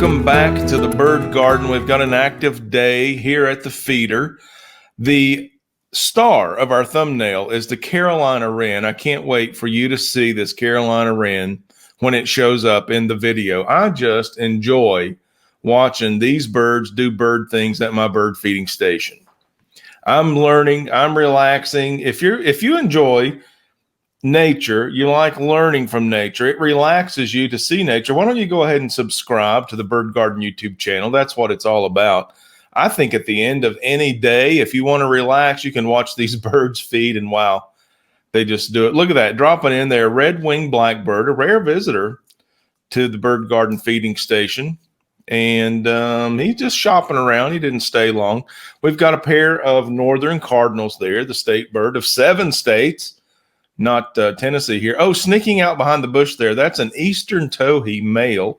Welcome back to the bird garden. We've got an active day here at the feeder. The star of our thumbnail is the Carolina wren. I can't wait for you to see this Carolina wren when it shows up in the video. I just enjoy watching these birds do bird things at my bird feeding station. I'm learning, I'm relaxing. If you enjoy nature, you like learning from nature, it relaxes you to see nature, why don't you go ahead and subscribe to the Bird Garden YouTube channel? That's what it's all about. I think at the end of any day, if you want to relax, you can watch these birds feed, and wow, they just do it. Look at that, dropping in there, red-winged blackbird, a rare visitor to the Bird Garden feeding station. And he's just shopping around. He didn't stay long. We've got a pair of northern cardinals there, the state bird of 7 states. Not Tennessee here. Oh, sneaking out behind the bush there. That's an eastern towhee male.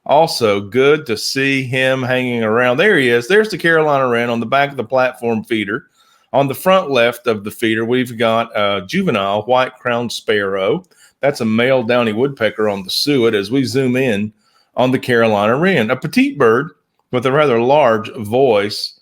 Also good to see him hanging around. There he is. There's the Carolina wren on the back of the platform feeder. On the front left of the feeder, we've got a juvenile white-crowned sparrow. That's a male downy woodpecker on the suet as we zoom in on the Carolina wren. A petite bird with a rather large voice.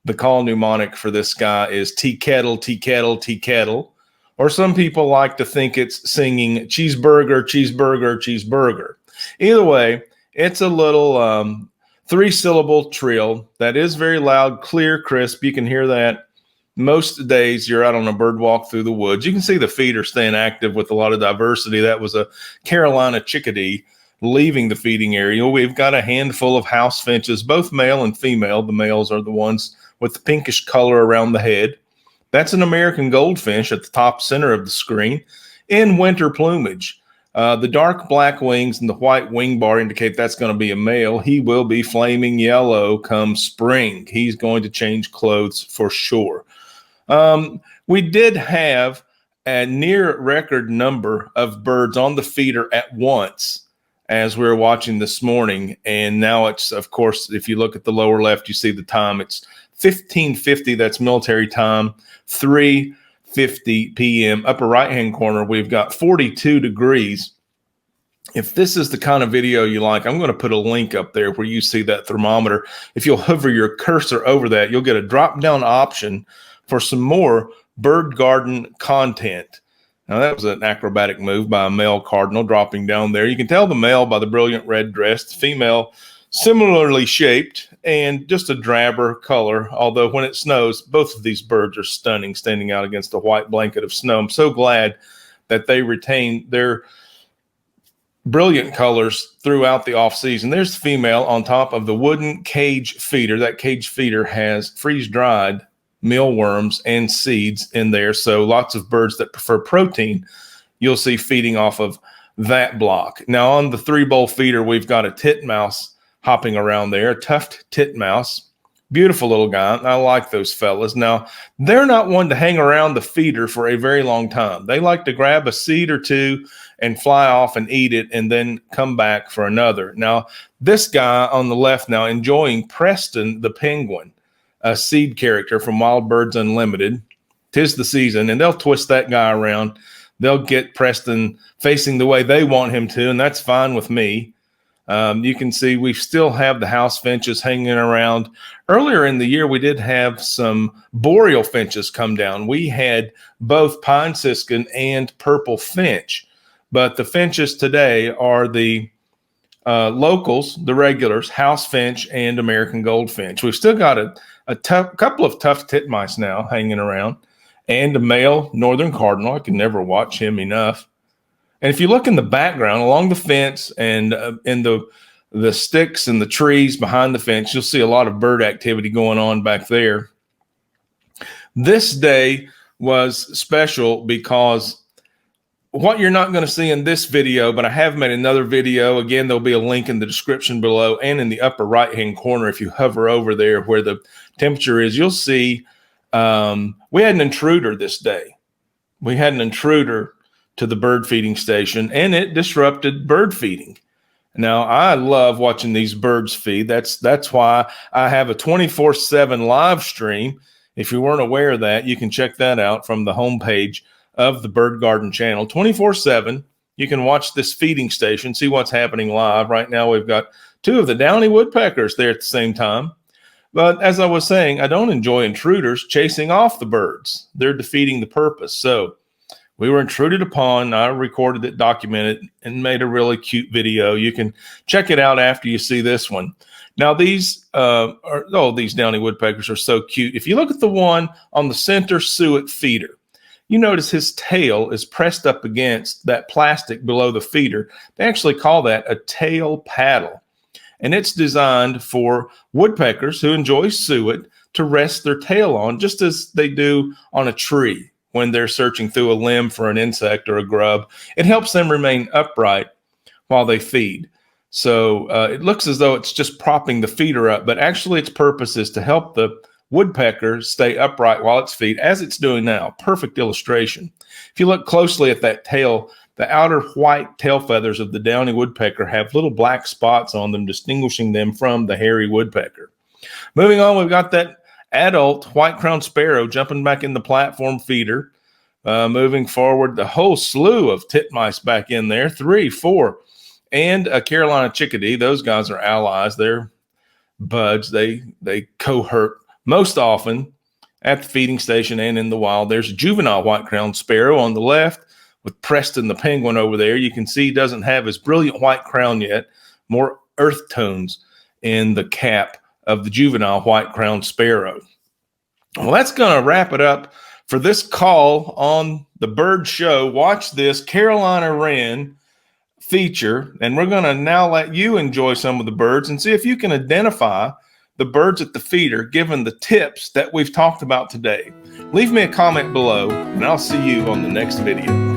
The call mnemonic for this guy is tea kettle, tea kettle, tea kettle. Or some people like to think it's singing cheeseburger, cheeseburger, cheeseburger. Either way, it's a little 3-syllable trill that is very loud, clear, crisp. You can hear that most days you're out on a bird walk through the woods. You can see the feeder staying active with a lot of diversity. That was a Carolina chickadee leaving the feeding area. We've got a handful of house finches, both male and female. The males are the ones with the pinkish color around the head. That's an American goldfinch at the top center of the screen in winter plumage. The dark black wings and the white wing bar indicate that's going to be a male. He will be flaming yellow come spring. He's going to change clothes for sure. We did have a near record number of birds on the feeder at once as we were watching this morning. And now it's, of course, if you look at the lower left, you see the time. It's 15:50, that's military time, 3:50 p.m. Upper right-hand corner, we've got 42 degrees. If this is the kind of video you like, I'm going to put a link up there where you see that thermometer. If you'll hover your cursor over that, you'll get a drop-down option for some more bird garden content. Now, that was an acrobatic move by a male cardinal dropping down there. You can tell the male by the brilliant red dress, the female similarly shaped and just a drabber color, although when it snows, both of these birds are stunning, standing out against a white blanket of snow. I'm so glad that they retain their brilliant colors throughout the off-season. There's the female on top of the wooden cage feeder. That cage feeder has freeze-dried mealworms and seeds in there, so lots of birds that prefer protein, you'll see feeding off of that block. Now, on the 3-bowl feeder, we've got a titmouse hopping around there, a tuft titmouse. Beautiful little guy. I like those fellas. Now, they're not one to hang around the feeder for a very long time. They like to grab a seed or two and fly off and eat it and then come back for another. Now, this guy on the left now enjoying Preston the penguin, a seed character from Wild Birds Unlimited. 'Tis the season, and they'll twist that guy around. They'll get Preston facing the way they want him to, and that's fine with me. You can see we still have the house finches hanging around. Earlier in the year, we did have some boreal finches come down. We had both pine siskin and purple finch, but the finches today are the locals, the regulars, house finch and American goldfinch. We've still got a couple of tuft titmice now hanging around, and a male northern cardinal. I can never watch him enough. And if you look in the background along the fence and in the sticks and the trees behind the fence, you'll see a lot of bird activity going on back there. This day was special because what you're not going to see in this video, but I have made another video. Again, there'll be a link in the description below and in the upper right-hand corner. If you hover over there where the temperature is, you'll see we had an intruder this day. We had an intruder to the bird feeding station, and it disrupted bird feeding. Now, I love watching these birds feed. That's why I have a 24/7 live stream. If you weren't aware of that, you can check that out from the homepage of the Bird Garden channel. 24/7 you can watch this feeding station, see what's happening live. Right now, we've got two of the downy woodpeckers there at the same time. But as I was saying, I don't enjoy intruders chasing off the birds. They're defeating the purpose. So we were intruded upon. I recorded it, documented, and made a really cute video. You can check it out after you see this one. Now, these downy woodpeckers are so cute. If you look at the one on the center suet feeder, you notice his tail is pressed up against that plastic below the feeder. They actually call that a tail paddle. And it's designed for woodpeckers who enjoy suet to rest their tail on, just as they do on a tree when they're searching through a limb for an insect or a grub. It helps them remain upright while they feed. So it looks as though it's just propping the feeder up, but actually its purpose is to help the woodpecker stay upright while it's feed, as it's doing now. Perfect illustration. If you look closely at that tail, the outer white tail feathers of the downy woodpecker have little black spots on them, distinguishing them from the hairy woodpecker. Moving on, we've got that adult white-crowned sparrow jumping back in the platform feeder. Moving forward, the whole slew of titmice back in there, 3, 4, and a Carolina chickadee. Those guys are allies. They're buds. They cohort most often at the feeding station and in the wild. There's a juvenile white-crowned sparrow on the left with Preston the penguin over there. You can see he doesn't have his brilliant white crown yet, more earth tones in the cap of the juvenile white-crowned sparrow. Well, that's going to wrap it up for this call on the bird show. Watch this Carolina wren feature, and we're going to now let you enjoy some of the birds and see if you can identify the birds at the feeder given the tips that we've talked about today. Leave me a comment below, and I'll see you on the next video.